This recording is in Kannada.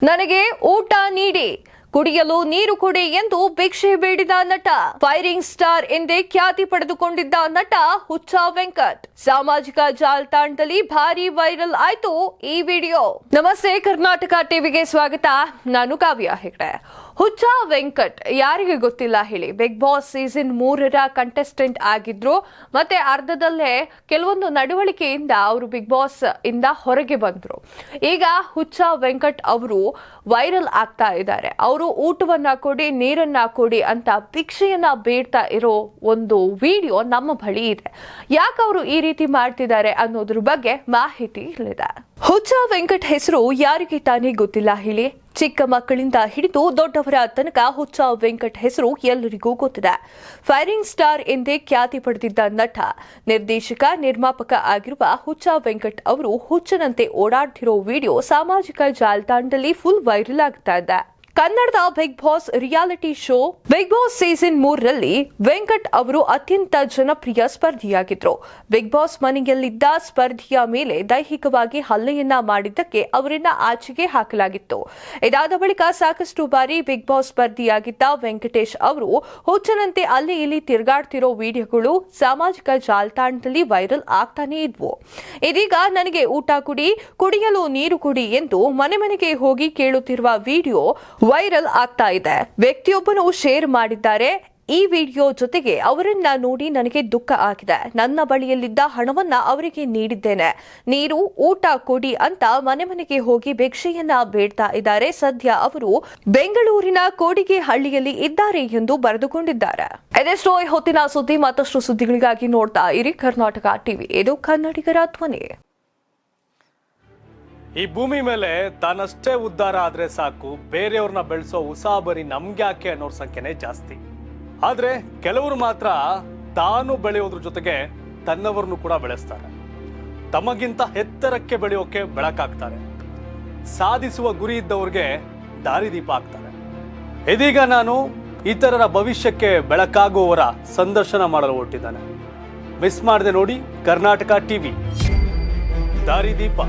ನನಗೆ ಊಟ ನೀಡಿ ಕುಡಿಯಲು ನೀರು ಕೊಡಿ ಎಂದು ಭಿಕ್ಷೆ ಬೇಡಿದ ನಟ. ಫೈರಿಂಗ್ ಸ್ಟಾರ್ ಎಂದೇ ಖ್ಯಾತಿ ಪಡೆದುಕೊಂಡಿದ್ದ ನಟ ಹುಚ್ಚ ವೆಂಕಟ್ ಸಾಮಾಜಿಕ ಜಾಲತಾಣದಲ್ಲಿ ಭಾರಿ ವೈರಲ್ ಆಯ್ತು ಈ ವಿಡಿಯೋ. ನಮಸ್ತೆ, ಕರ್ನಾಟಕ ಟಿವಿಗೆ ಸ್ವಾಗತ. ನಾನು ಕಾವ್ಯ ಹೆಗ್ಡೆ. ಹುಚ್ಚ ವೆಂಕಟ್ ಯಾರಿಗೆ ಗೊತ್ತಿಲ್ಲ ಹೇಳಿ? ಬಿಗ್ ಬಾಸ್ ಸೀಸನ್ 3ರ ಕಂಟೆಸ್ಟೆಂಟ್ ಆಗಿದ್ರು. ಮತ್ತೆ ಅರ್ಧದಲ್ಲೇ ಕೆಲವೊಂದು ನಡವಳಿಕೆಯಿಂದ ಅವರು ಬಿಗ್ ಬಾಸ್ ಇಂದ ಹೊರಗೆ ಬಂದ್ರು. ಈಗ ಹುಚ್ಚ ವೆಂಕಟ್ ಅವರು ವೈರಲ್ ಆಗ್ತಾ ಇದ್ದಾರೆ. ಅವರು ಊಟವನ್ನ ಕೊಡಿ, ನೀರನ್ನ ಕೊಡಿ ಅಂತ ಭಿಕ್ಷೆಯನ್ನ ಬೇಡ್ತಾ ಇರೋ ಒಂದು ವಿಡಿಯೋ ನಮ್ಮ ಬಳಿ ಇದೆ. ಯಾಕೆ ಅವರು ಈ ರೀತಿ ಮಾಡ್ತಿದ್ದಾರೆ ಅನ್ನೋದ್ರ ಬಗ್ಗೆ ಮಾಹಿತಿ ಇಲ್ಲಿದೆ. ಹುಚ್ಚ ವೆಂಕಟ್ ಹೆಸರು ಯಾರಿಗೆ ತಾನೇ ಗೊತ್ತಿಲ್ಲ ಹೇಳಿ? ಚಿಕ್ಕ ಮಕ್ಕಳಿಂದ ಹಿಡಿದು ದೊಡ್ಡವರ ತನಕ ಹುಚ್ಚ ವೆಂಕಟ್ ಹೆಸರು ಎಲ್ಲರಿಗೂ ಗೊತ್ತಿದೆ. ಫೈರಿಂಗ್ ಸ್ಟಾರ್ ಎಂದೇ ಖ್ಯಾತಿ ಪಡೆದಿದ್ದ ನಟ, ನಿರ್ದೇಶಕ, ನಿರ್ಮಾಪಕ ಆಗಿರುವ ಹುಚ್ಚ ವೆಂಕಟ್ ಅವರು ಹುಚ್ಚನಂತೆ ಓಡಾಡ್ತಿರೋ ವಿಡಿಯೋ ಸಾಮಾಜಿಕ ಜಾಲತಾಣದಲ್ಲಿ ಫುಲ್ ವೈರಲ್ ಆಗ್ತಾ ಇದೆ. ಕನ್ನಡದ Bigg Boss reality show Bigg Boss season 3ರಲ್ಲಿ ವೆಂಕಟ್ ಅವರು ಅತ್ಯಂತ ಜನಪ್ರಿಯ ಸ್ಪರ್ಧಿಯಾಗಿದ್ರು. ಬಿಗ್ ಬಾಸ್ ಮನೆಯಲ್ಲಿದ್ದ ಸ್ಪರ್ಧಿಯ ಮೇಲೆ ದೈಹಿಕವಾಗಿ ಹಲ್ಲೆಯನ್ನ ಮಾಡಿದ್ದಕ್ಕೆ ಅವರನ್ನ ಆಚೆಗೆ ಹಾಕಲಾಗಿತ್ತು. ಇದಾದ ಬಳಿಕ ಸಾಕಷ್ಟು ಬಾರಿ ಬಿಗ್ ಬಾಸ್ ಸ್ಪರ್ಧಿಯಾಗಿದ್ದ ವೆಂಕಟೇಶ್ ಅವರು ಹುಚ್ಚನಂತೆ ಅಲ್ಲಿ ಇಲ್ಲಿ ತಿರುಗಾಡ್ತಿರೋ ವಿಡಿಯೋಗಳು ಸಾಮಾಜಿಕ ಜಾಲತಾಣದಲ್ಲಿ ವೈರಲ್ ಆಗ್ತಾನೆ ಇದ್ವು. ಇದೀಗ ನನಗೆ ಊಟ ಕೊಡಿ, ಕುಡಿಯಲು ನೀರು ಕೊಡಿ ಎಂದು ಮನೆ ಮನೆಗೆ ಹೋಗಿ ಕೇಳುತ್ತಿರುವ ವಿಡಿಯೋ ವೈರಲ್ ಆಗ್ತಾ ಇದೆ. ವ್ಯಕ್ತಿಯೊಬ್ಬನು ಶೇರ್ ಮಾಡಿದ್ದಾರೆ. ಈ ವಿಡಿಯೋ ಜೊತೆಗೆ ಅವರನ್ನ ನೋಡಿ ನನಗೆ ದುಃಖ ಆಗಿದೆ. ನನ್ನ ಬಳಿಯಲ್ಲಿದ್ದ ಹಣವನ್ನ ಅವರಿಗೆ ನೀಡಿದ್ದೇನೆ. ನೀರು, ಊಟ ಕೊಡಿ ಅಂತ ಮನೆ ಮನೆಗೆ ಹೋಗಿ ಭಿಕ್ಷೆಯನ್ನ ಬೇಡ್ತಾ ಇದ್ದಾರೆ. ಸದ್ಯ ಅವರು ಬೆಂಗಳೂರಿನ ಕೋಡಿಗೆ ಹಳ್ಳಿಯಲ್ಲಿ ಇದ್ದಾರೆ ಎಂದು ಬರೆದುಕೊಂಡಿದ್ದಾರೆ. ಇದೆಷ್ಟೋ ಹೊತ್ತಿನ ಸುದ್ದಿ. ಮತ್ತಷ್ಟು ಸುದ್ದಿಗಳಿಗಾಗಿ ನೋಡ್ತಾ ಇರಿ ಕರ್ನಾಟಕ ಟಿವಿ. ಇದು ಕನ್ನಡಿಗರ ಧ್ವನಿ. ಈ ಭೂಮಿ ಮೇಲೆ ತಾನಷ್ಟೇ ಉದ್ಧಾರ ಆದ್ರೆ ಸಾಕು, ಬೇರೆಯವ್ರನ್ನ ಬೆಳೆಸೋ ಉಸಾಬರಿ ನಮ್ಗ್ಯಾಕೆ ಅನ್ನೋರ್ ಸಂಖ್ಯೆನೇ ಜಾಸ್ತಿ. ಆದ್ರೆ ಕೆಲವರು ಮಾತ್ರ ತಾನು ಬೆಳೆಯೋದ್ರ ಜೊತೆಗೆ ತನ್ನವರನ್ನು ಕೂಡ ಬೆಳೆಸ್ತಾರೆ. ತಮಗಿಂತ ಎತ್ತರಕ್ಕೆ ಬೆಳೆಯೋಕೆ ಬೆಳಕಾಗ್ತಾರೆ. ಸಾಧಿಸುವ ಗುರಿ ಇದ್ದವ್ರಿಗೆ ದಾರಿದೀಪ ಆಗ್ತಾರೆ. ಇದೀಗ ನಾನು ಇತರರ ಭವಿಷ್ಯಕ್ಕೆ ಬೆಳಕಾಗುವವರ ಸಂದರ್ಶನ ಮಾಡಲು ಹೊರಟಿದ್ದಾನೆ. ಮಿಸ್ ಮಾಡದೆ ನೋಡಿ ಕರ್ನಾಟಕ ಟಿವಿ. ದಾರಿದೀಪ.